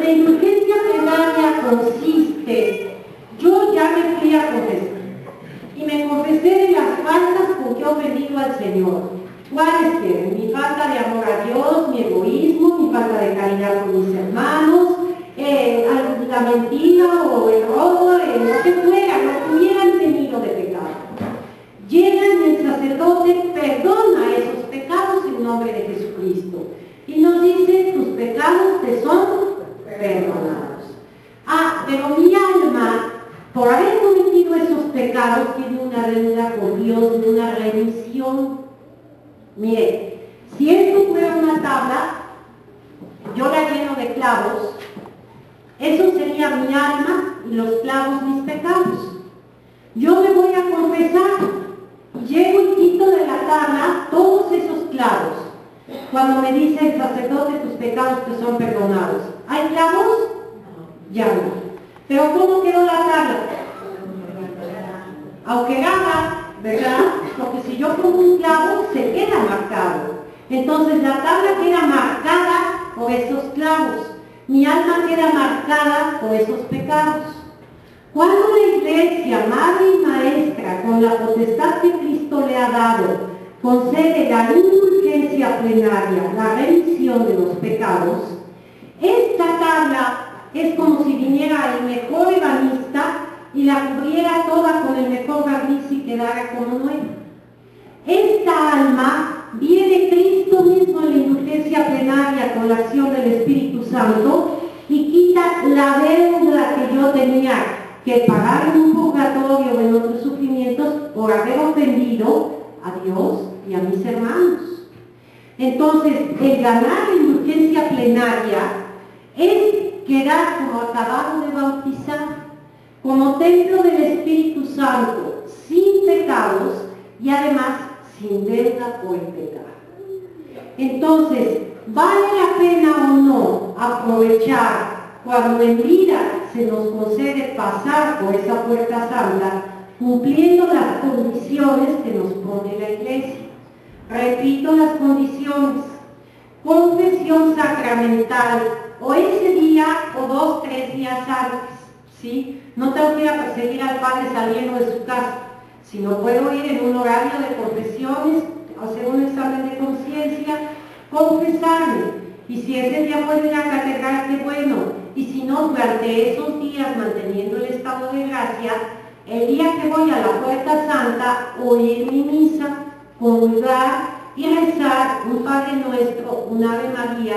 la indulgencia plenaria consiste, yo ya me fui a confesar y me confesé de las faltas con que he ofendido al Señor. ¿Cuáles quieren? Mi falta de amor a Dios, mi egoísmo, mi falta de caridad con mis hermanos, la mentira o el robo, lo que fuera, lo que hubieran tenido de pecado. Llegan y el sacerdote perdona esos pecados en nombre de Jesucristo. Y nos dice, tus pecados te son perdonados. Ah, pero mi alma, por haber cometido esos pecados, tiene una deuda con Dios, una remisión. Mire, si esto fuera una tabla, yo la lleno de clavos, eso sería mi alma y los clavos mis pecados. Yo me voy a confesar, llego y quito de la tabla todos esos clavos. Cuando me dice el sacerdote, tus pecados te son perdonados. ¿Hay clavos? Ya no. Pero ¿cómo quedó la tabla? Aunque gana, ¿verdad? Porque si yo pongo un clavo, se queda marcado. Entonces la tabla queda marcada por esos clavos. Mi alma queda marcada por esos pecados. Cuando la Iglesia, madre y maestra, con la potestad que Cristo le ha dado, concede la indulgencia plenaria, la remisión de los pecados, esta tabla es como si viniera el mejor ebanista y la cubriera toda con el mejor barniz y quedara como nueva. Esta alma viene Cristo mismo en la indulgencia plenaria con la acción del Espíritu Santo y quita la deuda que yo tenía que pagar en un purgatorio o en otros sufrimientos por haber ofendido a Dios y a mis hermanos. Entonces, el ganar la indulgencia plenaria es quedar como acabado de bautizar, como templo del Espíritu Santo, sin pecados y además sin deuda por el pecado. Entonces, ¿vale la pena o no aprovechar cuando en vida se nos concede pasar por esa puerta santa, cumpliendo las condiciones que nos pone la Iglesia? Repito las condiciones: confesión sacramental, o ese día o 2, 3 días antes, ¿sí? No tengo que ir a perseguir al padre saliendo de su casa, sino puedo ir en un horario de confesiones, hacer un examen de conciencia, confesarme. Y si ese día puedo ir a la catedral, qué bueno. Y si no, durante esos días, manteniendo el estado de gracia, el día que voy a la Puerta Santa, oír mi misa, comulgar y rezar un Padre Nuestro, un Ave María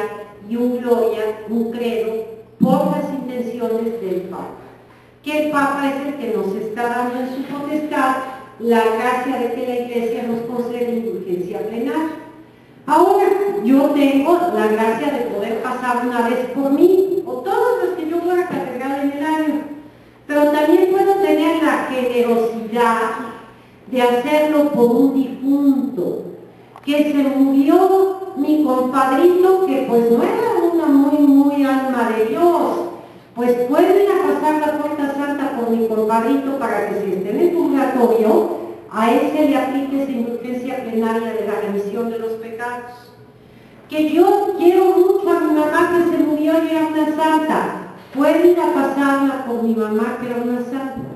y un Gloria, un credo, por las intenciones del Papa. Que el Papa es el que nos está dando en su potestad la gracia de que la Iglesia nos concede indulgencia plenaria. Ahora, yo tengo la gracia de poder pasar una vez por mí, o todas las que yo fuera a catedral en el año, pero también puedo tener la generosidad de hacerlo por un difunto, que se murió mi compadrito, que pues no era una muy alma de Dios. Pues puedo ir a pasar la puerta santa por mi compadrito para que si esté en el purgatorio, a ese le aplique esa indulgencia plenaria de la remisión de los pecados. Que yo quiero mucho a mi mamá que se murió y era una santa, puedo ir a pasarla por mi mamá que era una santa.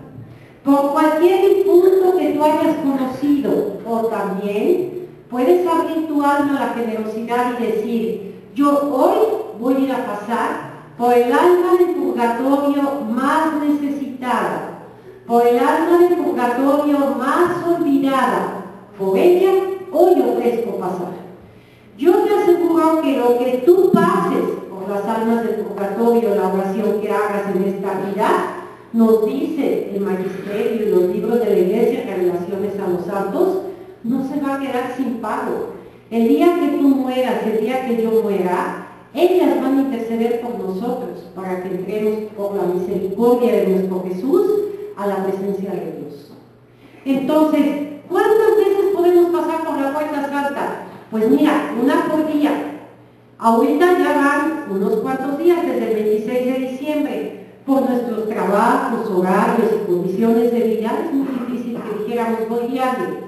Por cualquier difunto que tú hayas conocido, o también puedes abrir tu alma a la generosidad y decir, yo hoy voy a ir a pasar por el alma del purgatorio más necesitada, por el alma del purgatorio más olvidada. Por ella hoy ofrezco pasar. Yo te aseguro que lo que tú pases por las almas del purgatorio, la oración que hagas en esta vida, nos dice el magisterio y los libros de la Iglesia, Revelaciones a los santos, no se va a quedar sin pago. El día que tú mueras, el día que yo muera, ellas van a interceder por nosotros para que entremos por la misericordia de nuestro Jesús a la presencia de Dios. Entonces, ¿cuántas veces podemos pasar por la puerta santa? Pues mira, una por día. Ahorita ya van unos cuantos días, desde el 26 de diciembre, por nuestros trabajos, horarios y condiciones de vida. Es muy difícil que dijéramos voy diario.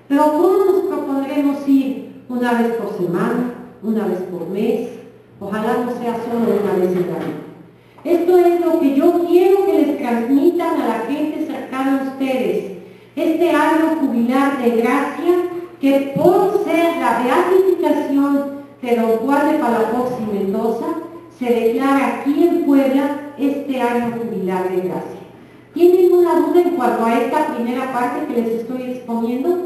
Pero ¿cómo nos propondremos ir? Una vez por semana, una vez por mes. Ojalá no sea solo una vez al año. Esto es lo que yo quiero que les transmitan a la gente cercana a ustedes. Este año jubilar de gracia, que por ser la beatificación de don Juan de Palafox y Mendoza, se declara aquí en Puebla este año jubilar de gracia. ¿Tienen una duda en cuanto a esta primera parte que les estoy exponiendo? No.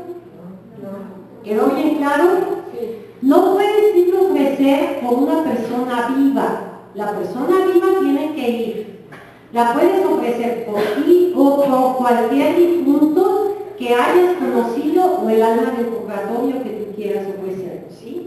¿Quedó bien claro? Sí. No puedes ir a ofrecer por una persona viva. La persona viva tiene que ir. La puedes ofrecer por ti o por cualquier difunto que hayas conocido o el alma del purgatorio que tú quieras ofrecer, ¿sí?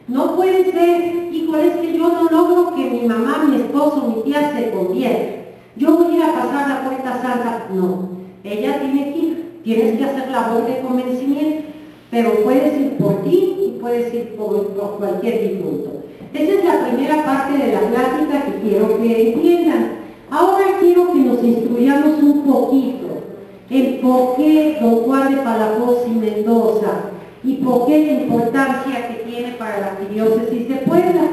No puede ser, híjole, es que yo no logro que mi mamá, mi esposo, mi tía se conviertan. Yo voy a ir a pasar la puerta santa. No, ella tiene que ir. Tienes que hacer labor de convencimiento, pero puedes ir por ti y puedes ir por cualquier difunto. Esa es la primera parte de la plática que quiero que entiendan. Ahora quiero que nos instruyamos un poquito en por qué don Juan de Palafox y Mendoza y por qué la importancia que tiene para la arquidiócesis de Puebla.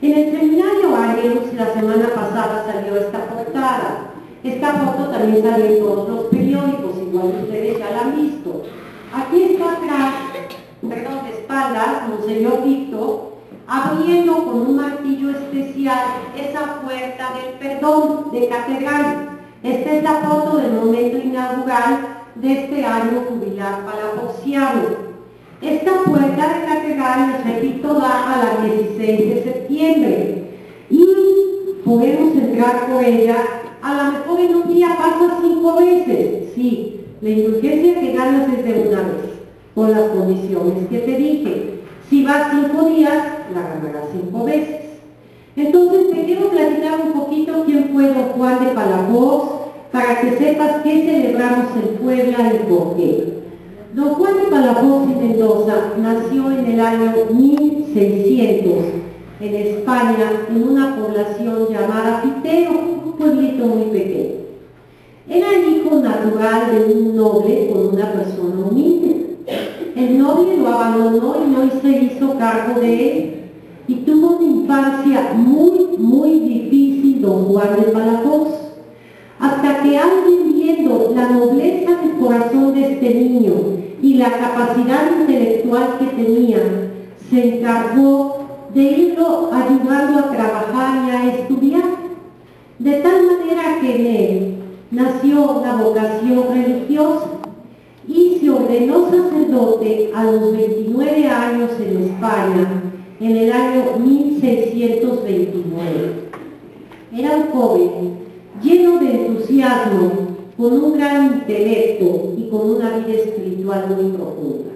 En el seminario Arius la semana pasada salió esta portada. Esta foto también salió en todos los periódicos, igual ustedes ya la han visto. Aquí está atrás, perdón, de espaldas, Monseñor Víctor, abriendo con un martillo especial esa puerta del perdón de catedral. Esta es la foto del momento inaugural de este año jubilar palafoxiano. Esta puerta de catedral, les repito, da a la 16 de septiembre y podemos entrar por ella. A lo mejor en un día pasa 5 veces, sí, la indulgencia que ganas es de una vez, con las condiciones que te dije. Si vas 5 días, la ganarás 5 veces. Entonces te quiero platicar un poquito quién fue don Juan de Palafox, para que sepas qué celebramos en Puebla y por qué. Don Juan de Palafox y Mendoza nació en el año 1600 en España, en una población llamada Pitero, un pueblito muy pequeño. Era hijo natural de un noble con una persona humilde. El noble lo abandonó y no se hizo cargo de él, y tuvo una infancia muy difícil don Juan de Palafox, hasta que alguien, viendo la nobleza del corazón de este niño y la capacidad intelectual que tenía, se encargó de irlo ayudando a trabajar y a estudiar, de tal manera que en él nació la vocación religiosa y se ordenó sacerdote a los 29 años en España, en el año 1629. Era un joven lleno de entusiasmo, con un gran intelecto y con una vida espiritual muy profunda.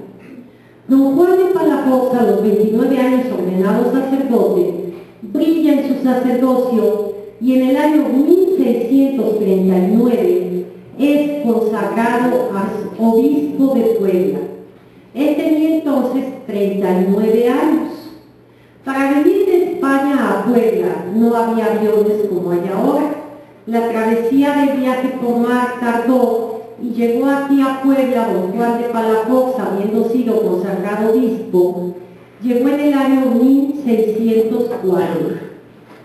Don Juan de Palafox, a los 29 años ordenado sacerdote, brilla en su sacerdocio y en el año 1639 es consagrado obispo de Puebla. Él tenía entonces 39 años. Para venir de España a Puebla no había aviones como hay ahora. La travesía del viaje por mar tardó y llegó aquí a Puebla don Juan de Palafox, habiendo sido consagrado obispo. Llegó en el año 1640,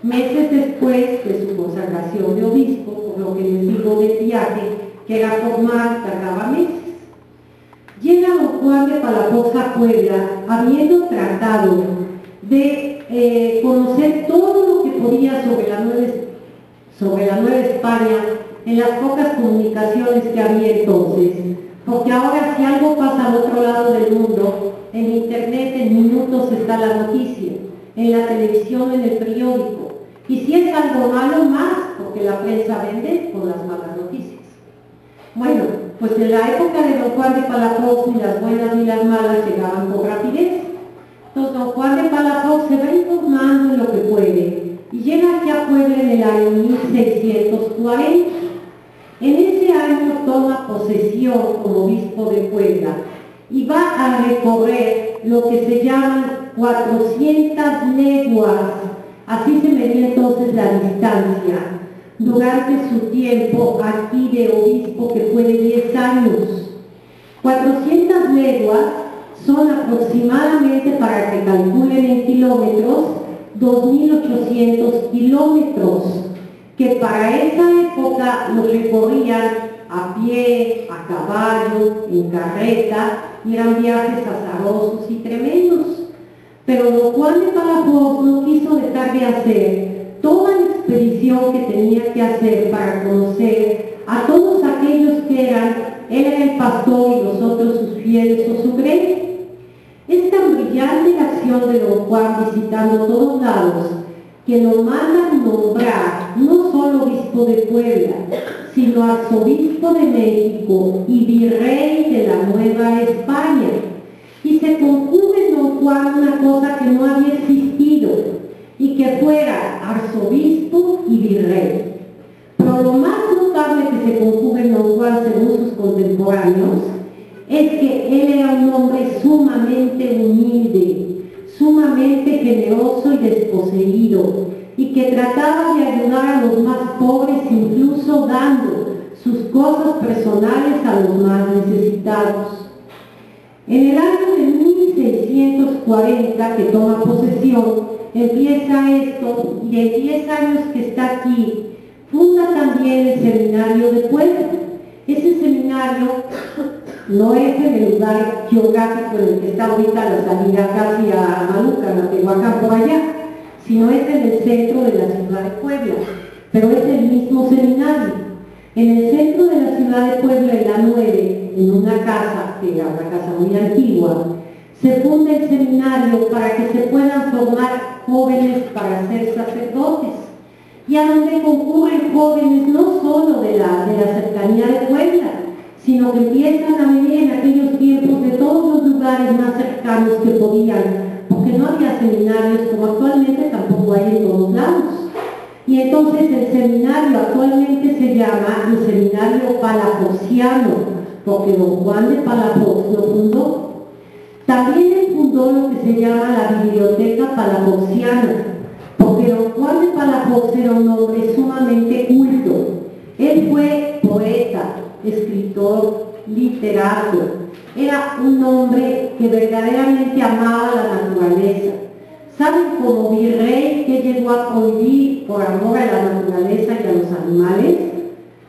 meses después de su consagración de obispo, por lo que les digo del viaje, que era por mar, tardaba meses. Llega don Juan de Palafox a Puebla, habiendo tratado de conocer todo lo que podía sobre la Nueva España en las pocas comunicaciones que había entonces, porque ahora si algo pasa al otro lado del mundo, en internet en minutos está la noticia, en la televisión, en el periódico, y si es algo malo, más, porque la prensa vende con las malas noticias. Bueno, pues en la época de don Juan de Palafox ni las buenas ni las malas llegaban con rapidez. Entonces don Juan de Palafox se va informando en lo que puede y llega aquí a Puebla en el año 1640. En ese año toma posesión como obispo de Puebla y va a recorrer lo que se llaman 400 leguas, así se medía entonces la distancia, durante su tiempo aquí de obispo, que fue de 10 años. 400 leguas son aproximadamente, para que calculen en kilómetros, 2.800 kilómetros, que para esa época los recorrían a pie, a caballo, en carreta, y eran viajes azarosos y tremendos. Pero don Juan de Palafox no quiso dejar de hacer toda la expedición que tenía que hacer para conocer a todos aquellos que él era el pastor y los otros sus fieles o su grey. Es tan brillante la acción de don Juan visitando todos lados que lo mandan nombrar no solo obispo de Puebla, sino arzobispo de México y virrey de la Nueva España. Y se conjuga en don Juan una cosa que no había existido, y que fuera arzobispo y virrey. Pero lo más notable que se conjuga en don Juan según sus contemporáneos es que él era un hombre sumamente humilde, sumamente generoso y desposeído, y que trataba de ayudar a los más pobres, incluso dando sus cosas personales a los más necesitados. En el año de 1640 que toma posesión, empieza esto, y en 10 años que está aquí, funda también el seminario de Puebla. Ese seminario no es en el lugar geográfico en el que está ahorita la salida casi a Maluca, en Tehuacán, por allá, sino es en el centro de la ciudad de Puebla, pero es el mismo seminario. En el centro de la ciudad de Puebla, en la 9, en una casa, que era una casa muy antigua, se funda el seminario para que se puedan formar jóvenes para ser sacerdotes, y a donde concurren jóvenes no solo de la cercanía de Puebla, sino que empiezan a venir en aquellos tiempos de todos los lugares más cercanos que podían, porque no había seminarios como actualmente tampoco hay en todos lados. Y entonces el seminario actualmente se llama el Seminario Palafoxiano, porque don Juan de Palafox lo fundó. También él fundó lo que se llama la Biblioteca Palafoxiana, porque don Juan de Palafox era un hombre sumamente culto. Él fue poeta, escritor, literato. Era un hombre que verdaderamente amaba la naturaleza. ¿Saben como virrey que llegó a prohibir por amor a la naturaleza y a los animales?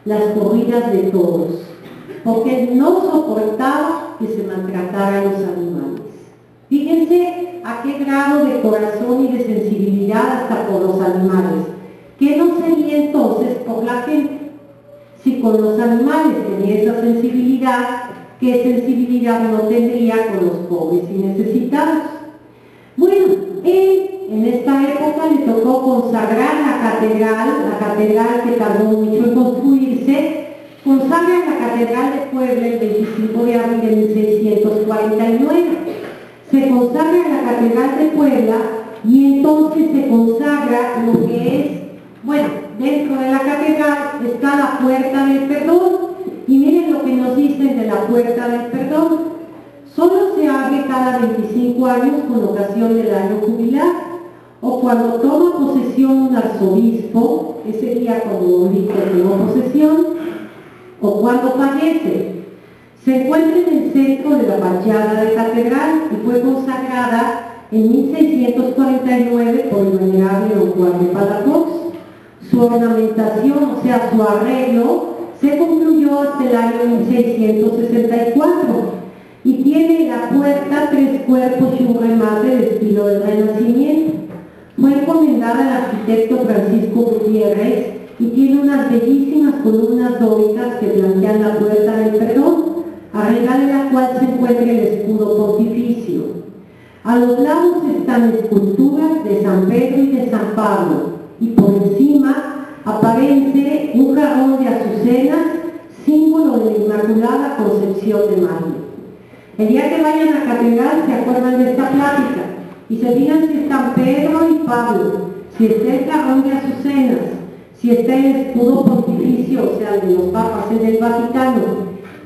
Las corridas de toros, porque no soportaba que se maltrataran los animales. Fíjense a qué grado de corazón y de sensibilidad hasta por los animales. ¿Qué no sería entonces por la gente? Si con los animales tenía esa sensibilidad, ¿qué sensibilidad no tendría con los pobres y necesitados? Bueno, él en esta época le tocó consagrar la catedral que tardó mucho en construirse, consagra la catedral de Puebla el 25 de abril de 1649. Se consagra la catedral de Puebla y entonces se consagra lo que es, bueno, dentro de la catedral está la puerta del perdón, y miren lo que nos dicen de la puerta del perdón. Solo se abre cada 25 años con ocasión del año jubilar, o cuando toma posesión un arzobispo, ese día cuando obispo tomó posesión, o cuando fallece. Se encuentra en el centro de la fachada de catedral y fue consagrada en 1649 por el venerable don Juan de Palafox. Su ornamentación, o sea, su arreglo, se concluyó hasta el año 1664 y tiene la puerta 3 cuerpos y un remate de estilo del Renacimiento. Fue encomendada al arquitecto Francisco Gutiérrez y tiene unas bellísimas columnas dóricas que flanquean la puerta del perdón, arriba de la cual se encuentra el escudo pontificio. A los lados están esculturas de San Pedro y de San Pablo, y por encima aparece un jarrón de azucenas, símbolo de la Inmaculada Concepción de María. El día que vayan a catedral se acuerdan de esta plática y se fijan si están Pedro y Pablo, si está el jarrón de azucenas, si está el escudo pontificio, o sea, el de los papas, el del Vaticano,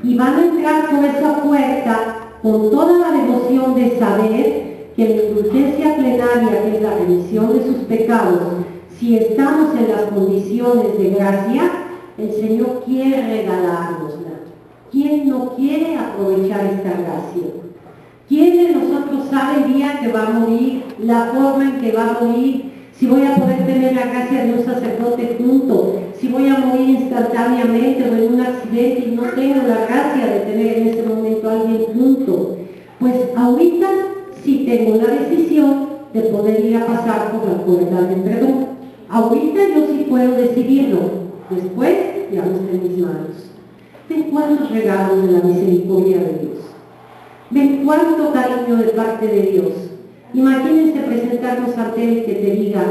y van a entrar por esa puerta con toda la devoción de saber que la indulgencia plenaria, que es la remisión de sus pecados, si estamos en las condiciones de gracia, el Señor quiere regalárnosla. ¿Quién no quiere aprovechar esta gracia? ¿Quién de nosotros sabe el día que va a morir, la forma en que va a morir, si voy a poder tener la gracia de un sacerdote junto, si voy a morir instantáneamente o en un accidente y no tengo la gracia de tener en ese momento a alguien junto. Pues ahorita sí tengo la decisión de poder ir a pasar por la puerta del perdón. Ahorita yo sí puedo decidirlo, después ya no está en mis manos. ¿Ven cuántos regalos de la misericordia de Dios? ¿Ven cuánto cariño de parte de Dios? Imagínense presentarnos ante Él que te diga,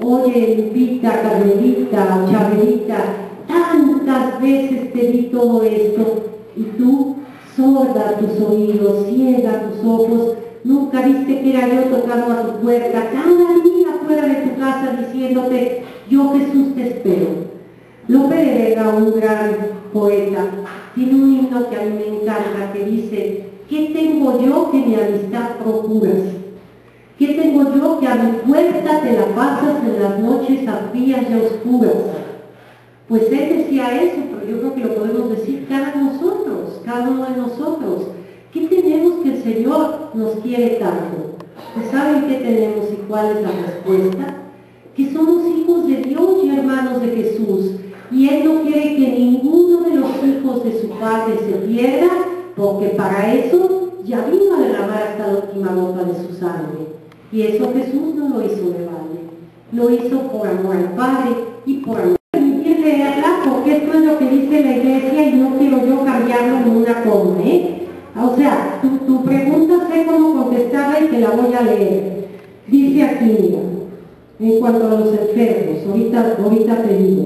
oye, Lupita, Carmelita, Chabelita, tantas veces te di todo esto y tú, sorda tus oídos, ciega tus ojos, nunca viste que era yo tocando a tu puerta, cada día fuera de tu casa diciéndote, yo Jesús te espero. Lope de Vega, un gran poeta, tiene un himno que a mí me encanta que dice, ¿qué tengo yo que mi amistad procuras? ¿Qué tengo yo que a mi puerta te la pasas en las noches frías y oscuras? Pues él decía eso, pero yo creo que lo podemos decir cada uno de nosotros. ¿Qué tenemos que el Señor nos quiere tanto? Pues ¿saben qué tenemos y cuál es la respuesta? Que somos hijos de Dios y hermanos de Jesús. Y Él no quiere que ninguno de los hijos de su Padre se pierda, porque para eso ya vino a derramar hasta la última gota de su sangre. Y eso Jesús no lo hizo de balde, lo hizo por amor al Padre y por amor. Permitir leerla porque esto es lo que dice la Iglesia y no quiero yo cambiarlo en una coma, O sea, tu pregunta sé cómo contestarla y te la voy a leer. Dice aquí, mira, en cuanto a los enfermos, ahorita te digo,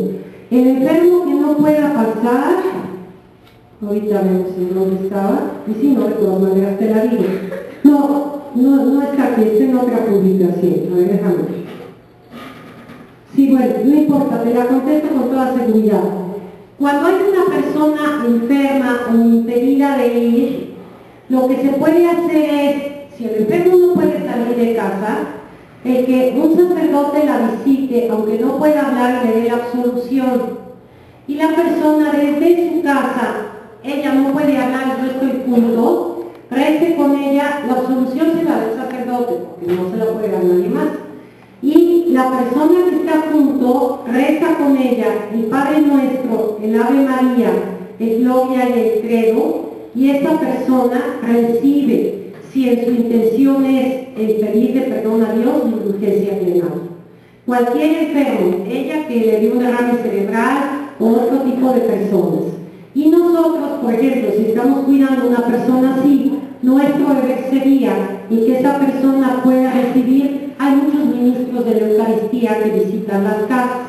el enfermo que no pueda pasar, ahorita vemos en dónde estaba, y si no, de todas maneras te la digo. No está aquí, está en otra publicación. A ver, déjame ver. Sí, bueno, no importa, te la contesto con toda seguridad. Cuando hay una persona enferma o impedida de ir, lo que se puede hacer es, si el enfermo no puede salir de casa, el que un sacerdote la visite, aunque no pueda hablar, le dé la absolución. Y la persona desde su casa, ella no puede hablar, yo estoy junto, rece con ella, la absolución se la da el sacerdote, porque no se la puede dar nadie más. Y la persona que está junto reza con ella el Padre Nuestro, el Ave María, el Gloria y el Credo, y esta persona recibe, si en su intención es el pedirle perdón a Dios, la indulgencia plenaria. Cualquier enfermo, ella que le dio un derrame cerebral o otro tipo de personas. Y nosotros, por ejemplo, si estamos cuidando a una persona así, nuestro deber sería y que esa persona pueda recibir, hay muchos ministros de la Eucaristía que visitan las casas,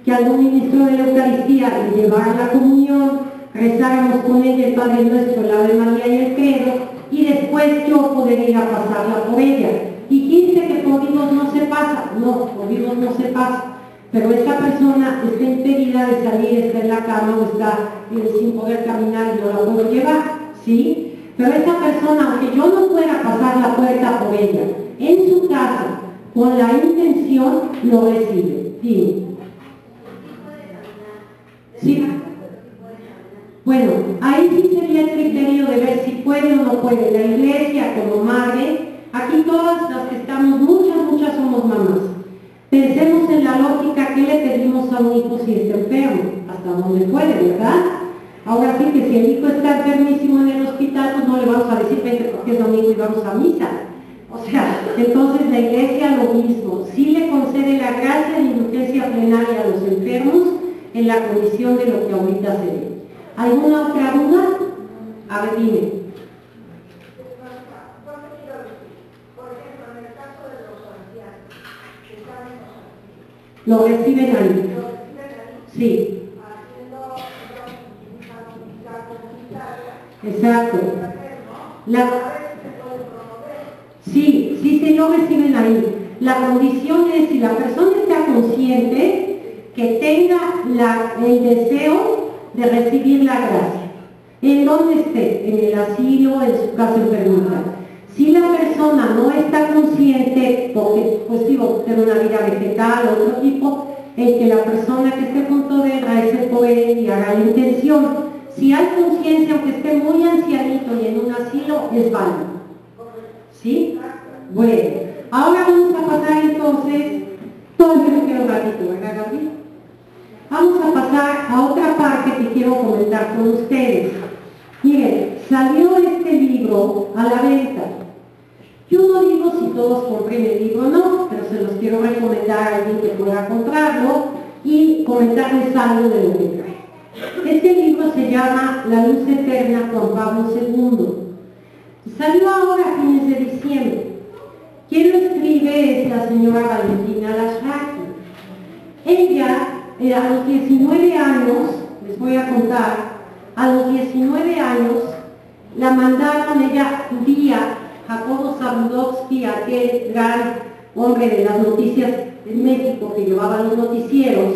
que algún ministro de la Eucaristía le llevara la comunión, rezáramos con ella el Padre Nuestro, el Ave María y el Credo, y después yo poder ir a pasarla por ella. Y ¿quién dice que por vivos no se pasa? No, por vivos no se pasa. Pero esa persona está impedida de salir, está en la cama o está sin poder caminar y yo la puedo llevar, ¿sí? Pero esa persona, aunque yo no pueda pasar la puerta por ella, en su casa, con la intención, lo recibe. Dime. ¿Sí? Bueno, ahí sí sería el criterio de ver si puede o no puede. La Iglesia como madre, aquí todas las que estamos, muchas somos mamás. Pensemos en la lógica que le pedimos a un hijo si está enfermo, hasta donde puede, ¿verdad? Ahora sí que si el hijo está enfermísimo en el hospital, pues no le vamos a decir, vente porque es domingo y vamos a misa. O sea, entonces la Iglesia lo mismo, sí le concede la gracia de indulgencia plenaria a los enfermos en la condición de lo que ahorita se ve. ¿Alguna otra duda? A ver, dime. Lo reciben ahí. Sí. Exacto. Sí, lo reciben ahí. La condición es, si la persona está consciente, que tenga el deseo de recibir la gracia. En donde esté, en el asilo, en su casa enfermera. Si la persona no está consciente, porque pues digo, tiene una vida vegetal o otro tipo, el que la persona que esté junto de él rece por él y haga la intención. Si hay conciencia, aunque esté muy ancianito y en un asilo, es válido. ¿Sí? Bueno, ahora vamos a pasar entonces todo clarito, ¿verdad, Gabriel? Vamos a pasar a otra parte que quiero comentar con ustedes. Miren, salió este libro a la venta. Yo no digo si todos compren el libro o no, pero se los quiero recomendar a alguien que pueda comprarlo y comentarles algo de lo que trae. Este libro se llama La Luz Eterna, Juan Pablo II. Salió ahora a fines de diciembre. Quien lo escribe es la señora Valentina Lasraki. Ella, a los 19 años, les voy a contar, a los 19 años la mandaron, ella judía, Jacobo Zabludovsky, aquel gran hombre de las noticias en México que llevaba los noticieros,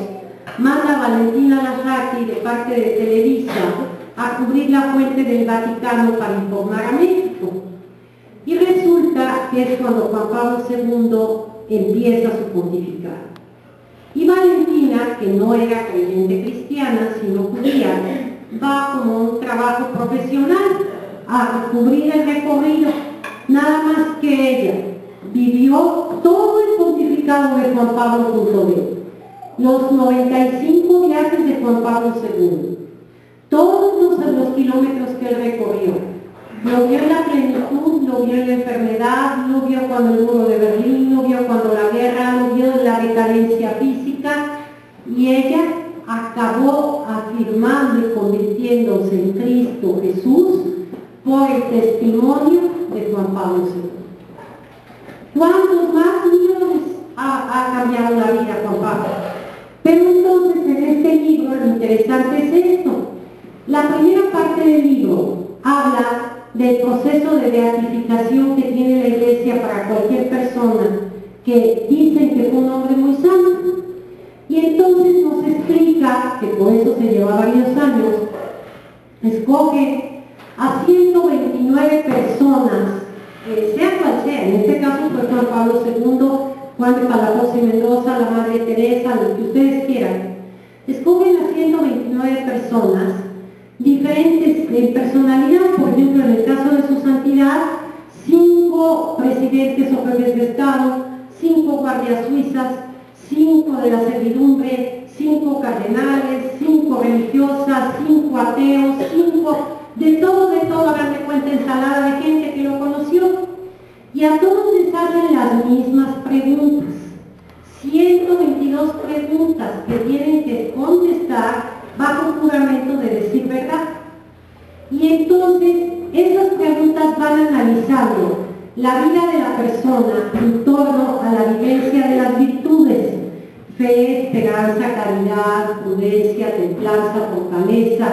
manda a Valentina Lasraki de parte de Televisa a cubrir la fuente del Vaticano para informar a México. Y resulta que es cuando Juan Pablo II empieza su pontificado. Y Valentina, que no era creyente cristiana, sino judía, va como un trabajo profesional a cubrir el recorrido, nada más que ella vivió todo el pontificado de Juan Pablo junto de él, los 95 viajes de Juan Pablo II, todos los kilómetros que él recorrió. Lo vio en la plenitud, lo vio en la enfermedad, lo vio cuando el muro de Berlín, lo vio cuando la guerra, lo vio en la decadencia física, y ella acabó afirmando y convirtiéndose en Cristo Jesús por el testimonio de Juan Pablo II. ¿Cuántos más millones ha cambiado la vida Juan Pablo? Pero entonces en este libro lo interesante es esto. La primera parte del libro habla del proceso de beatificación que tiene la Iglesia para cualquier persona que dicen que fue un hombre muy santo. Y entonces nos explica, que por eso se lleva varios años, escoge a 129 personas, sea cual sea, en este caso fue Juan Pablo II, Juan de Palafox y Mendoza, la Madre Teresa, lo que ustedes quieran. Escogen a 129 personas, diferentes en personalidad, por ejemplo, en el caso de su santidad, 5 presidentes o jefes de Estado, 5 guardias suizas, 5 de la servidumbre, 5 cardenales, 5 religiosas, 5 ateos, 5 de todo, hagan de cuenta, ensalada de gente que lo conoció. Y a todos les hacen las mismas preguntas, 122 preguntas que tienen que contestar bajo juramento de decir verdad. Y entonces esas preguntas van analizando la vida de la persona en torno a la vivencia de las virtudes: fe, esperanza, caridad, prudencia, templanza, fortaleza.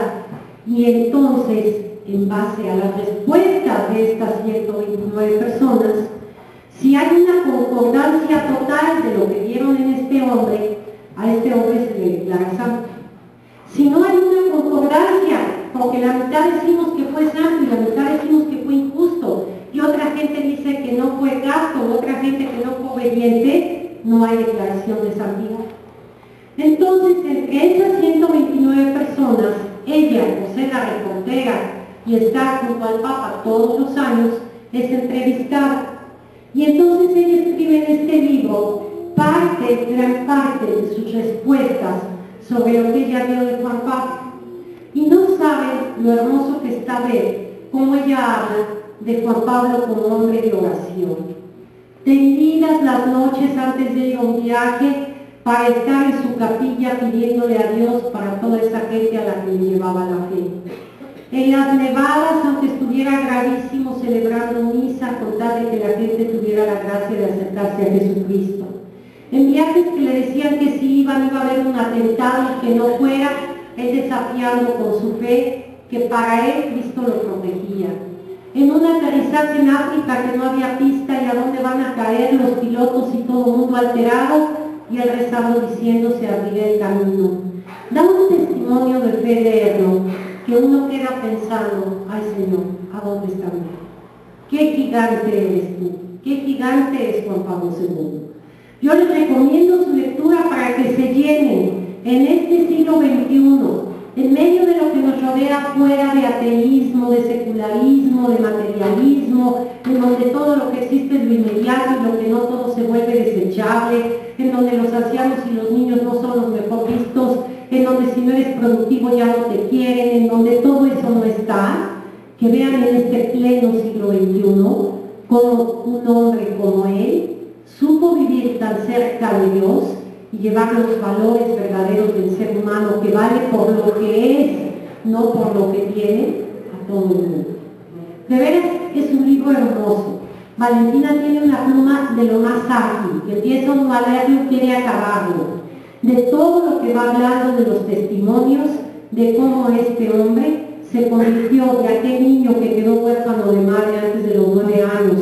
Y entonces, en base a las respuestas de estas 129 personas, si hay una concordancia total de lo que vieron en este hombre, a este hombre se le declara santo. Si no hay una concordancia, porque la mitad decimos que fue santo y la mitad decimos que fue injusto, y otra gente dice que no fue casto, otra gente que no fue obediente, no hay declaración de santidad. Entonces, entre esas 129 personas, ella, por ser la reportera y estar junto al Papa todos los años, es entrevistada. Y entonces ella escribe en este libro gran parte de sus respuestas sobre lo que ella vio de Juan Pablo. Y no saben lo hermoso que está ver cómo ella habla de Juan Pablo como hombre de oración. Tendidas las noches antes de ir a un viaje para estar en su capilla pidiéndole a Dios para toda esa gente a la que le llevaba la fe. En las nevadas, aunque estuviera gravísimo, celebrando misa con tal de que la gente tuviera la gracia de acercarse a Jesucristo. En viajes que le decían que si iba a haber un atentado y que no fuera, él desafiando con su fe que para él Cristo lo protegía. En un aterrizaje en África que no había pista y a dónde van a caer los pilotos y todo el mundo alterado, y él rezando diciendo se abrirá el camino. Da un testimonio de fe leerlo, que uno queda pensando: ay Señor, ¿a dónde está mi fe? ¿Qué gigante eres tú? ¿Qué gigante es Juan Pablo II? Yo les recomiendo su lectura para que se llenen en este siglo XXI, en medio de lo que nos rodea, fuera de ateísmo, de secularismo, de materialismo, en donde todo lo que existe es lo inmediato y lo que no todo se vuelve desechable, en donde los ancianos y los niños productivo ya no te quieren, en donde todo eso no está, que vean en este pleno siglo XXI como un hombre como él supo vivir tan cerca de Dios y llevar los valores verdaderos del ser humano que vale por lo que es, no por lo que tiene, a todo el mundo. De veras es un libro hermoso. Valentina tiene una pluma de lo más ágil, que empieza uno a leerlo y quiere acabarlo. De todo lo que va hablando de los testimonios, de cómo este hombre se convirtió de aquel niño que quedó huérfano de madre antes de los 9 años,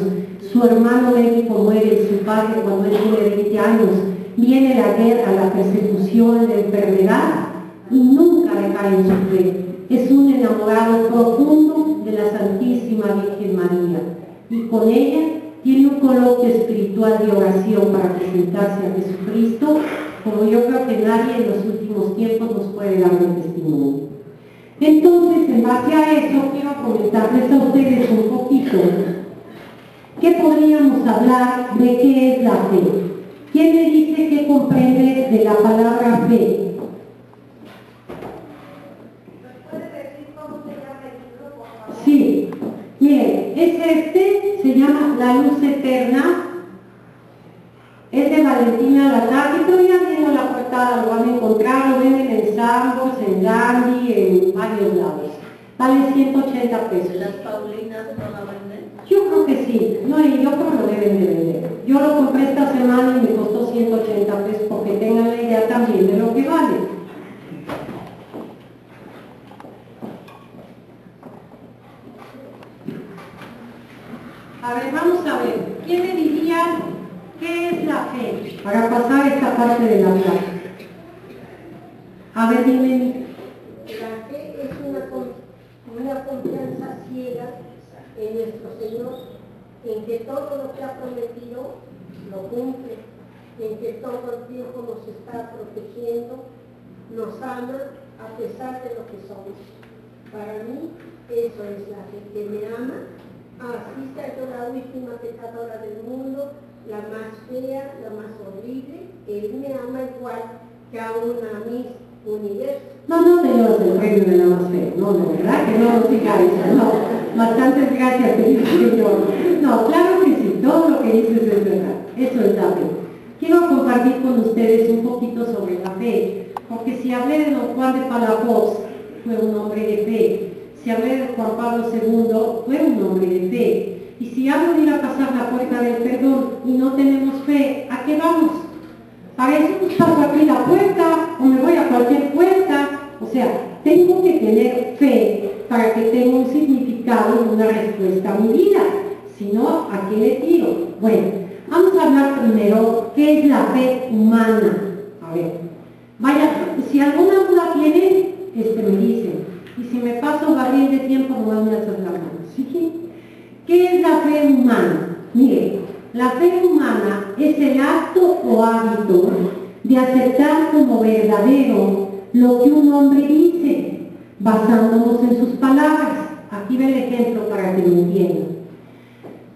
su hermano médico muere y su padre cuando él tiene 20 años, viene la guerra, la persecución, la enfermedad y nunca decae en su fe. Es un enamorado profundo de la Santísima Virgen María y con ella tiene un coloquio espiritual de oración para presentarse a Jesucristo, como yo creo que nadie en los últimos tiempos nos puede dar un testimonio. Entonces, en base a eso, quiero comentarles a ustedes un poquito qué podríamos hablar de qué es la fe. ¿Quién me dice qué comprende de la palabra fe? Sí, miren, se llama La Luz Eterna, es de Valentina Lataki, pero ya viendo la portada lo van a encontrar, lo venden en Sambors, en Gandhi, en varios lados. Vale 180 pesos. ¿Las Paulinas no la venden? Yo creo que sí, no, y yo creo que lo deben de vender. Yo lo compré esta semana y me costó 180 pesos porque tengan la idea también de lo que vale. A ver, vamos a ver, ¿quién me diría qué es la fe? Para pasar esta parte de la clase. A ver, dime. La fe es una confianza ciega en nuestro Señor, en que todo lo que ha prometido lo cumple, en que todo el tiempo nos está protegiendo, nos ama a pesar de lo que somos. Para mí, eso es la fe, que me ama. Así sea yo la última pecadora del mundo, la más fea, la más horrible, Él me ama igual que aún a mis universos. No te llevas el premio de la más fea, no, la verdad que no diga eso, no. Bastantes gracias, querido Señor. No, claro que sí, todo lo que dices es verdad, eso es la fe. Quiero compartir con ustedes un poquito sobre la fe, porque si hablé de don Juan de Palafox, fue un hombre de fe. Si hablé de Juan Pablo II, fue un hombre de fe. Y si hablo de ir a pasar la puerta del perdón y no tenemos fe, ¿a qué vamos? Para eso paso aquí la puerta o me voy a cualquier puerta. O sea, tengo que tener fe para que tenga un significado y una respuesta a mi vida. Si no, ¿a qué le tiro? Bueno, vamos a hablar primero qué es la fe humana. A ver, vaya, si alguna duda tienen, me dicen. Y si me paso barril de tiempo, no van a hacer la mano. ¿Sí? ¿Qué es la fe humana? Mire, la fe humana es el acto o hábito de aceptar como verdadero lo que un hombre dice, basándonos en sus palabras. Aquí ve el ejemplo para que lo entiendan.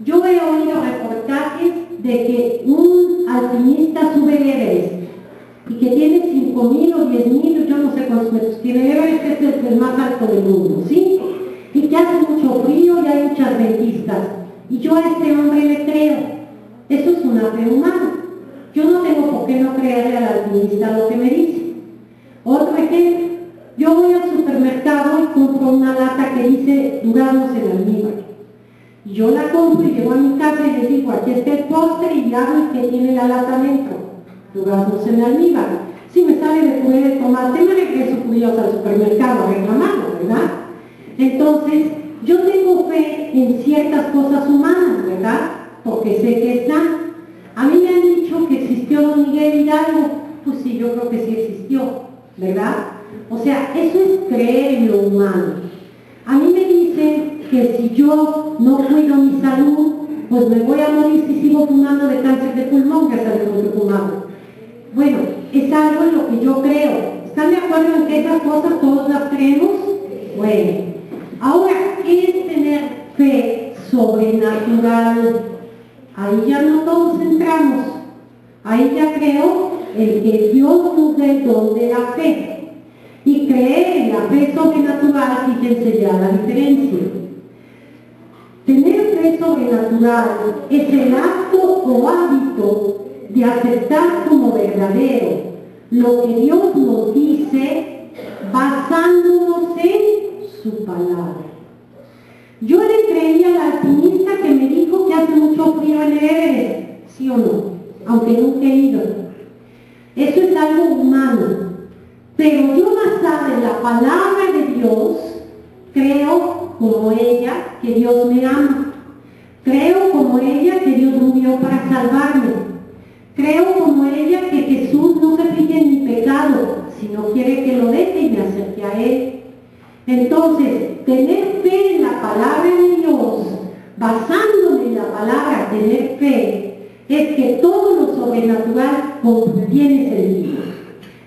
Yo he oído reportajes de que un alpinista sube el Everest y que tiene 5.000 o 10.000, yo no sé cuántos metros tiene el Everest, es el más alto del mundo, ¿sí? Y que hace mucho frío y hay muchas ventiscas. Y yo a este hombre le creo. Eso es una fe humana. Yo no tengo por qué no creerle al alpinista lo que me dice. Otro ejemplo, yo voy al supermercado y compro una lata que dice duraznos en almíbar. Y yo la compro y llego a mi casa y les digo, aquí está el postre y hago el que tiene la lata dentro. Duraznos en almíbar. Si me sale de puré de tomate, me regreso judíos al supermercado a reclamarlo, ¿verdad? Entonces, yo tengo fe en ciertas cosas humanas, ¿verdad? Porque sé que están. A mí me han dicho que existió don Miguel Hidalgo. Pues sí, yo creo que sí existió, ¿verdad? O sea, eso es creer en lo humano. A mí me dicen que si yo no cuido mi salud, pues me voy a morir si sigo fumando de cáncer de pulmón, que es algo que fumaba. Bueno, es algo en lo que yo creo. ¿Están de acuerdo en que esas cosas todos las creemos? Bueno, ahora, ¿qué es tener fe sobrenatural? Ahí ya no todos entramos. Ahí ya creo en que Dios nos dé el don de la fe. Y creer en la fe sobrenatural, fíjense ya la diferencia. Tener fe sobrenatural es el acto o hábito de aceptar como verdadero lo que Dios nos dice basándonos en su palabra. Yo le creí al alpinista que me dijo que hace mucho frío en el Everest, ¿sí o no? Aunque nunca he ido. Eso es algo humano. Pero yo basada en la palabra de Dios, creo como ella que Dios me ama. Creo como ella que Dios murió para salvarme. Creo como ella que Jesús no se fije en mi pecado, sino quiere que lo deje y me acerque a Él. Entonces, tener fe en la palabra de Dios, basándome en la palabra tener fe, es que todo lo sobrenatural viene sentido.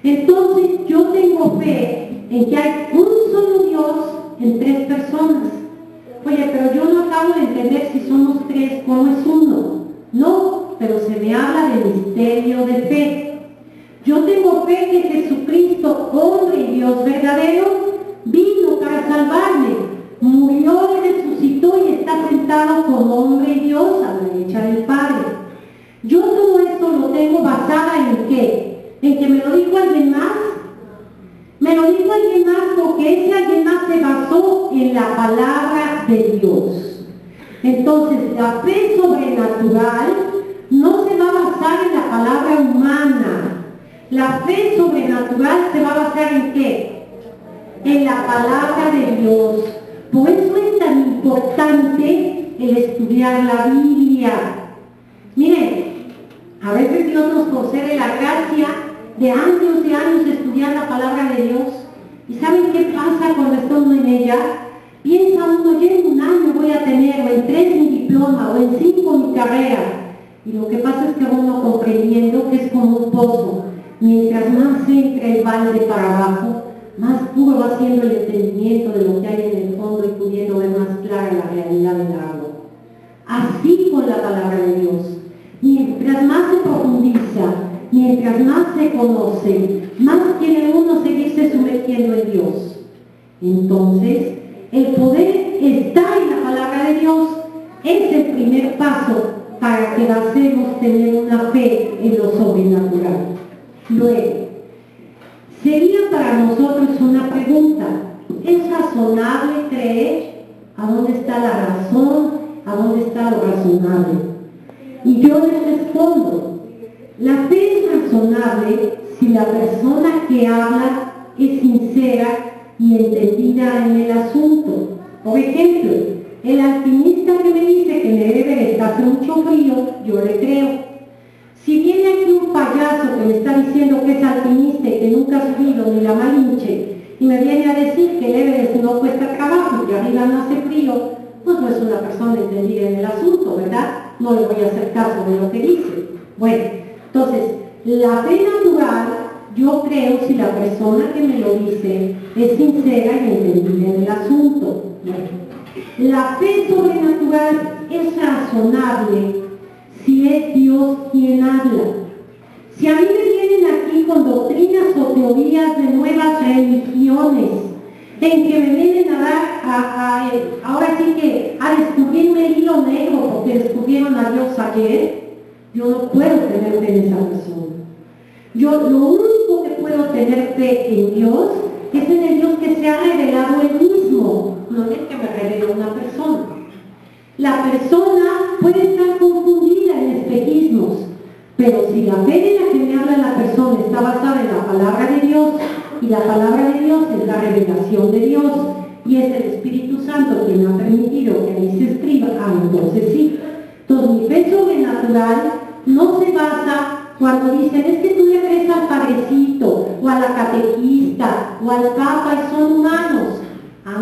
Entonces, yo tengo fe en que hay un solo Dios en tres personas. Oye, pero yo no acabo de entender si somos tres, ¿cómo es uno? No, pero se me habla de misterio de fe. Yo tengo fe que Jesucristo, hombre y Dios verdadero, vino para salvarme, murió y resucitó y está sentado como hombre y Dios a la derecha del Padre. Yo todo esto lo tengo basada en ¿qué? ¿En que me lo dijo alguien más? Me lo dijo alguien más porque ese alguien más se basó en la palabra de Dios. Entonces, la fe sobrenatural no se va a basar en la palabra humana. La fe sobrenatural se va a basar ¿en qué? En la palabra de Dios. Por eso es tan importante el estudiar la Biblia. Miren, a veces Dios nos concede la gracia de años y años de estudiar la palabra de Dios. ¿Y saben qué pasa cuando está uno en ella? Piensa uno, ya en un año voy a tener, o en 3 mi diploma, o en 5 mi carrera. Y lo que pasa es que uno comprendiendo que es como un pozo. Mientras más entra el balde para abajo, más puro va siendo el entendimiento de lo que hay en el fondo y pudiendo ver más clara la realidad del agua. Así con la palabra de Dios. Mientras más se profundiza, mientras más se conoce, más quiere uno seguirse sumergiendo en Dios. Entonces, el poder está en la palabra de Dios. Es el primer paso para que hacemos tener una fe en lo sobrenatural. Luego, sería para nosotros una pregunta: ¿es razonable creer? ¿A dónde está la razón? ¿A dónde está lo razonable? Y yo les respondo, la fe es razonable si la persona que habla es sincera y entendida en el asunto. Por ejemplo, el alpinista que me dice que en el Everest hace mucho frío, yo le creo. Si viene aquí un payaso que me está diciendo que es alpinista y que nunca ha subido ni la Malinche y me viene a decir que el Everest no cuesta trabajo y que arriba no hace frío, pues no es una persona entendida en el asunto, ¿verdad? No le voy a hacer caso de lo que dice. Bueno, entonces, la fe natural, yo creo si la persona que me lo dice es sincera y entendida en el asunto. Bueno, la fe sobrenatural es razonable si es Dios quien habla. Si a mí me vienen aquí con doctrinas o teorías de nuevas religiones, en que me vienen a dar, ahora sí que a descubrirme el hilo negro porque descubrieron a Dios ayer, yo no puedo tener fe en esa persona. Yo lo único que puedo tener fe en Dios es en el Dios que se ha revelado él mismo, no es que me revele una persona. La persona puede estar confundida en espejismos, pero si la fe de la que me habla la persona está basada en la palabra de Dios, y la palabra de Dios es la revelación de Dios, y es el Espíritu Santo quien ha permitido que ahí se escriba, entonces sí. Entonces mi fe sobrenatural no se basa cuando dicen, es que tú le crees al padrecito, o a la catequista, o al papa, y son humanos.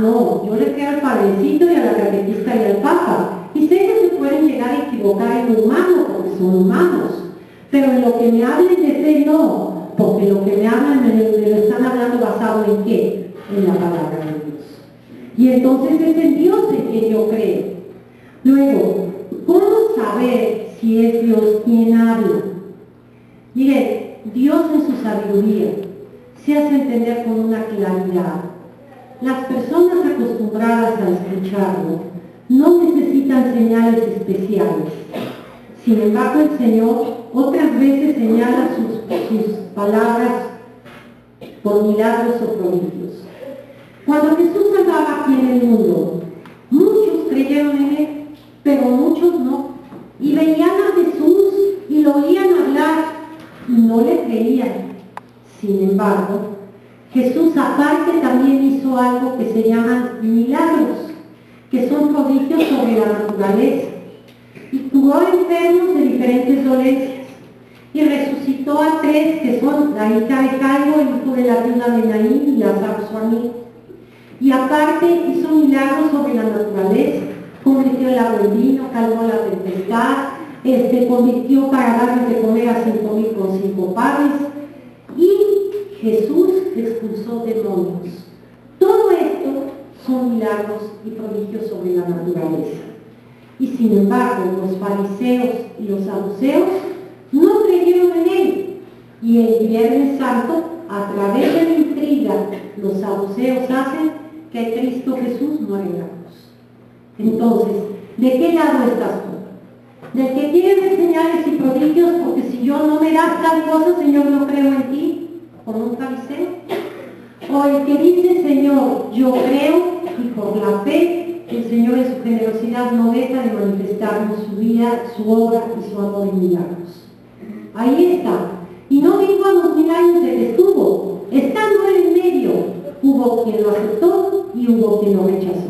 No, yo le creo al padrecito y a la catequista y al papa. Y sé que se pueden llegar a equivocar en lo humano, porque son humanos. Pero en lo que me hablen de fe, no. Porque lo que me hablan, me lo están hablando basado en ¿qué? En la palabra de Dios. Y entonces es en Dios en quien yo creo. Luego, ¿cómo saber si es Dios quien habla? Miren, Dios en su sabiduría se hace entender con una claridad. Las personas acostumbradas a escucharlo no necesitan señales especiales. Sin embargo, el Señor otras veces señala sus palabras por milagros o prodigios. Cuando Jesús andaba aquí en el mundo, muchos creyeron en Él, pero muchos no. Y veían a Jesús y lo oían hablar y no le creían. Sin embargo, Jesús aparte también hizo algo que se llaman milagros, que son prodigios sobre la naturaleza. Y curó enfermos de diferentes dolencias. Y resucitó a 3, que son la hija de Jairo, el hijo de la viuda de Naín y Lázaro su amigo. Y aparte hizo milagros sobre la naturaleza. Convirtió el agua en vino, calmó la tempestad, convirtió para darles de comer a 5,000 con 5 panes. Y Jesús expulsó demonios. Todo esto son milagros y prodigios sobre la naturaleza. Y sin embargo, los fariseos y los saduceos no creyeron en Él. Y el Viernes Santo, a través de la intriga, los saduceos hacen que Cristo Jesús muera en la cruz. Entonces, ¿de qué lado estás tú? ¿Del que quiere ver señales y prodigios porque si yo no me das tal cosa, Señor, no creo en ti? ¿Como un fariseo? ¿O el que dice, Señor, yo creo y por la fe el Señor en su generosidad no deja de manifestarnos su vida, su obra y su amor en milagros? Ahí está. Y no digo a los 1000 años de que estuvo, estando en medio, hubo quien lo aceptó y hubo quien lo rechazó.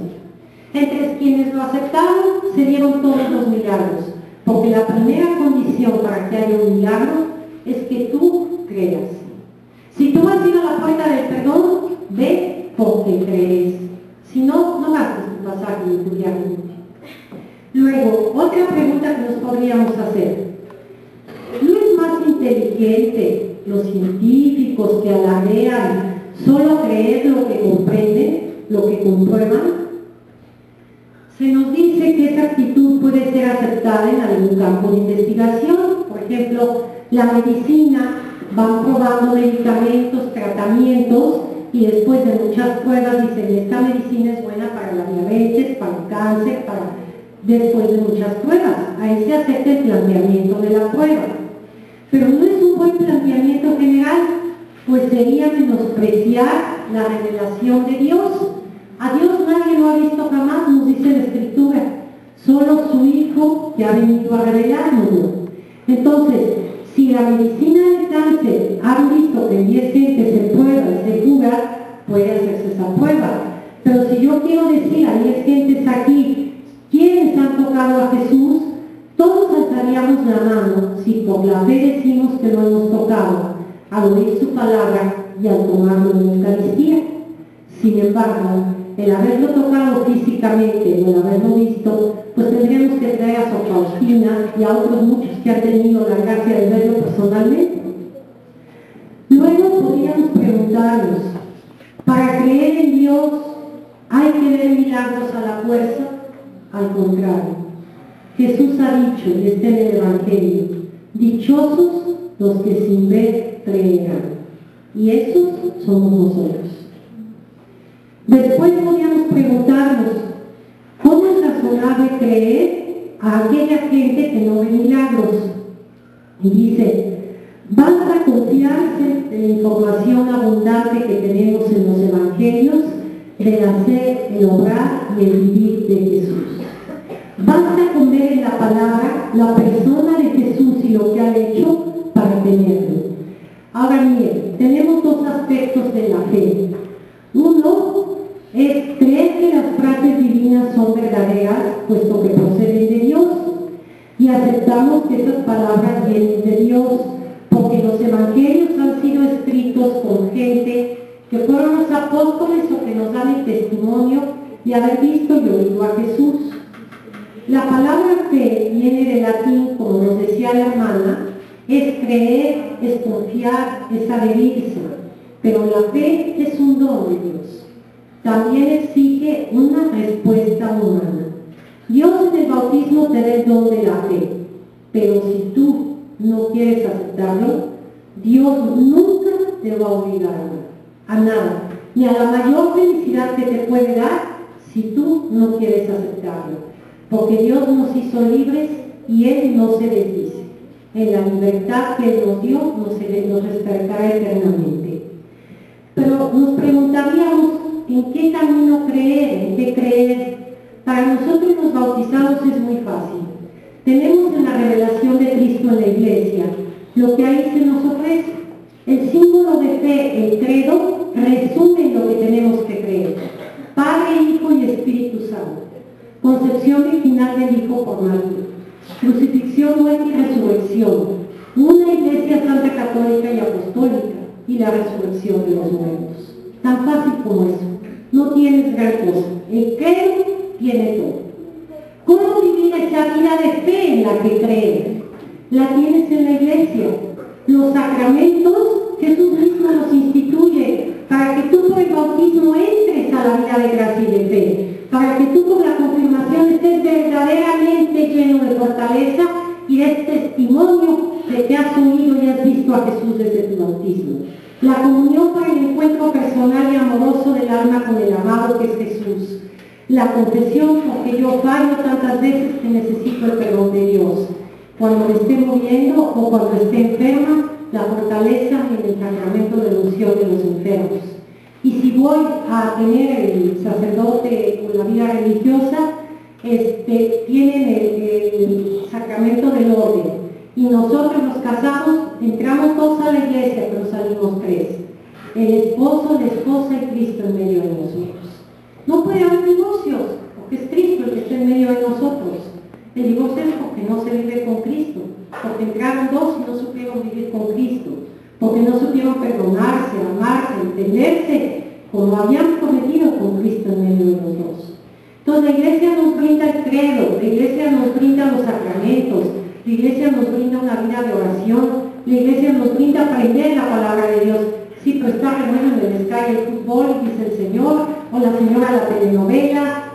Entre quienes lo aceptaron se dieron todos los milagros, porque la primera condición para que haya un milagro es que tú creas. Si tú vas a ir a la puerta del perdón, ve porque crees. Si no, no gastes tu pasaje injuriamente. Luego, otra pregunta que nos podríamos hacer. ¿No es más inteligente los científicos que alardean solo creer lo que comprenden, lo que comprueban? Se nos dice que esa actitud puede ser aceptada en algún campo de investigación. Por ejemplo, la medicina, van probando medicamentos, tratamientos, y después de muchas pruebas dicen, esta medicina es buena para la diabetes, para el cáncer, después de muchas pruebas. Ahí se acepta el planteamiento de la prueba. Pero no es un buen planteamiento general, pues sería menospreciar la revelación de Dios. A Dios nadie lo ha visto jamás, nos dice la Escritura, solo su Hijo que ha venido a revelárnoslo. Entonces, si la medicina del cáncer ha visto que en 10 gente se prueba y se cura, puede hacerse esa prueba. Pero si yo quiero decir a 10 gentes aquí, ¿quiénes han tocado a Jesús? Todos alzaríamos la mano si por la fe decimos que lo hemos tocado, al oír su palabra y al tomarlo en la Eucaristía. Sin embargo, el haberlo tocado físicamente o el haberlo visto, pues tendríamos que traer a Sor Faustina y a otros muchos que han tenido la gracia de verlo personalmente. Luego podríamos preguntarnos, ¿para creer en Dios hay que ver milagros a la fuerza? Al contrario, Jesús ha dicho, y está en el Evangelio, dichosos los que sin ver creerán. Y esos somos nosotros. Después podríamos preguntarnos, ¿cómo es razonable creer a aquella gente que no ve milagros? Y dice, basta confiarse en la información abundante que tenemos en los evangelios del hacer, el obrar y el vivir de Jesús. Basta con ver en la palabra la persona de Jesús y lo que ha hecho para tenerlo. Ahora miren, tenemos dos aspectos de la fe. Uno es creer que las frases divinas son verdaderas, puesto que proceden de Dios, y aceptamos que esas palabras vienen de Dios, porque los evangelios han sido escritos por gente que fueron los apóstoles o que nos dan el testimonio de haber visto y oído a Jesús. La palabra fe viene del latín, como nos decía la hermana, es creer, es confiar, es adherirse, pero la fe es un don de Dios. También exige una respuesta humana. Dios en el bautismo te da el don de la fe, pero si tú no quieres aceptarlo, Dios nunca te va a obligar a nada. a nada, ni a la mayor felicidad que te puede dar si tú no quieres aceptarlo. Porque Dios nos hizo libres y Él no se desdice. En la libertad que Él nos dio, nos respetará eternamente. Pero nos preguntaríamos en qué camino creer, en qué creer. Para nosotros los bautizados es muy fácil. Tenemos en la revelación de Cristo en la iglesia lo que ahí se nos ofrece. El símbolo de fe, el credo, resume lo que tenemos que creer. Padre, Hijo y Espíritu Santo. Concepción original del Hijo por María. Crucifixión, muerte y resurrección. Una iglesia santa, católica y apostólica. Y la resurrección de los muertos. Tan fácil como eso. No tienes gran cosa. El credo tiene todo. ¿Cómo vivir esa vida de fe en la que crees? La tienes en la iglesia. Los sacramentos, Jesús mismo los instituye para que tú por el bautismo entres a la vida de gracia y de fe, para que tú por la confirmación estés verdaderamente lleno de fortaleza y des testimonio de que has oído y has visto a Jesús desde tu bautismo. La comunión para el encuentro personal y amoroso del alma con el amado que es Jesús. La confesión, porque yo fallo tantas veces que necesito el perdón de Dios. Cuando me esté muriendo o cuando esté enferma, la fortaleza en el sacramento de la unción de los enfermos. Y si voy a tener el sacerdote con la vida religiosa, tienen el sacramento del orden. Y nosotros los casados entramos todos a la iglesia, pero salimos tres. El esposo, la esposa y Cristo en medio de nosotros. No puede haber divorcios, porque es Cristo el que está en medio de nosotros. El divorcio es porque no se vive con Cristo, porque entraron dos y no supieron vivir con Cristo, porque no supieron perdonarse, amarse, entenderse, como habían prometido con Cristo en medio de los dos. Entonces la iglesia nos brinda el credo, la iglesia nos brinda los sacramentos, la iglesia nos brinda una vida de oración, la iglesia nos brinda aprender la palabra de Dios. Sí, pero está re bueno en el Sky el fútbol, dice el Señor, o la señora la telenovela,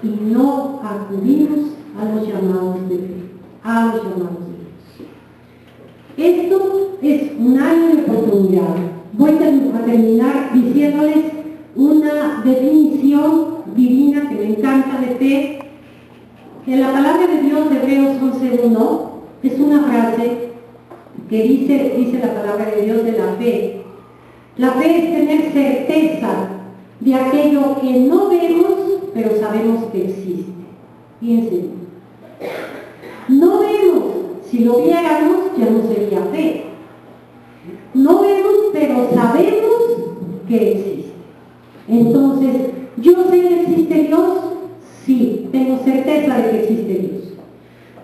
y no acudimos a los llamados de fe, a los llamados de Dios. Esto es un año de oportunidad. Voy a terminar diciéndoles una definición divina que me encanta de fe. En la palabra de Dios de Hebreos 11:1 es una frase que dice la palabra de Dios de la fe. La fe es tener certeza de aquello que no vemos, pero sabemos que existe. Fíjense. No vemos. Si lo viéramos, ya no sería fe. No vemos, pero sabemos que existe. Entonces, ¿yo sé que existe Dios? Sí, tengo certeza de que existe Dios.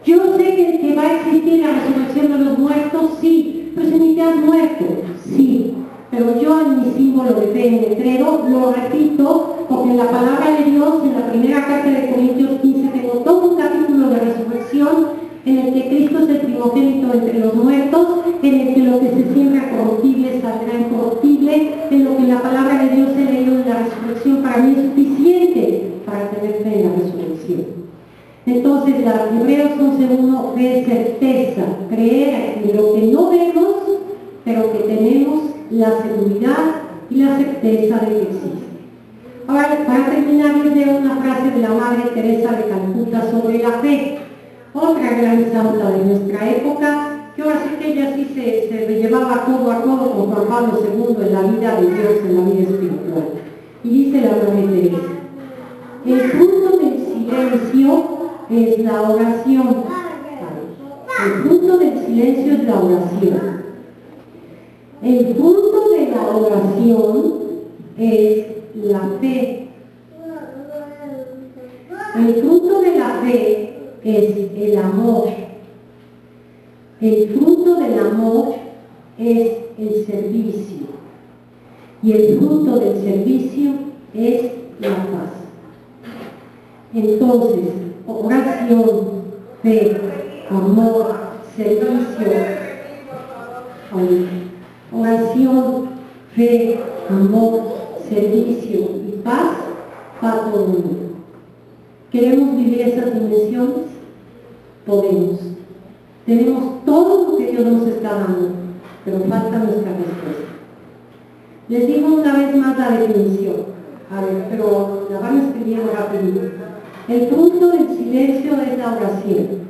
¿Yo sé que va a existir la resurrección de los muertos? Sí. Pero si ni te has muerto, sí. Pero yo en mi símbolo de fe, en el credo, lo repito, porque en la palabra de Dios, en la primera carta de Corintios 15, tengo todo un capítulo de resurrección, en el que Cristo es el primogénito entre los muertos, en el que lo que se siembra corruptible saldrá incorruptible, en lo que en la palabra de Dios he leído en la resurrección, para mí es suficiente para tener fe en la resurrección. Entonces, la Hebreos 11:1 es certeza, creer en lo que no vemos, pero que tenemos la seguridad y la certeza de que existe. Ahora, para terminar, les leo una frase de la Madre Teresa de Calcuta sobre la fe, otra gran santa de nuestra época, que ahora sí que ella sí se llevaba codo a codo con Juan Pablo II en la vida de Dios, en la vida espiritual. Y dice la Madre Teresa: el fruto del silencio es la oración. El fruto del silencio es la oración. El fruto de la oración es la fe. El fruto de la fe es el amor. El fruto del amor es el servicio. Y el fruto del servicio es la paz. Entonces, oración, fe, amor, servicio. Oración, fe, amor, servicio y paz para todo el mundo. ¿Queremos vivir esas dimensiones? Podemos. Tenemos todo lo que Dios nos está dando, pero falta nuestra respuesta. Les digo una vez más la definición, a ver, pero la van escribiendo rapidito. El fruto del silencio es la oración.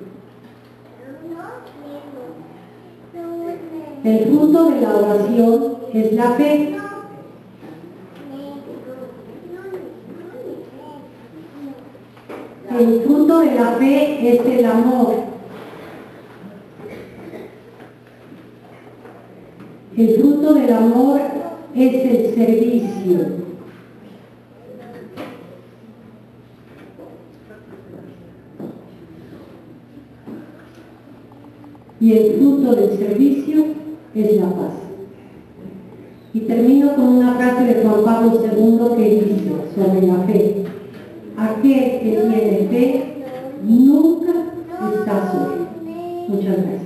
El fruto de la oración es la fe. El fruto de la fe es el amor. El fruto del amor es el servicio. Y el fruto del servicio es la paz. Y termino con una frase de Juan Pablo II que dice sobre la fe: aquel que tiene fe nunca está solo. Muchas gracias.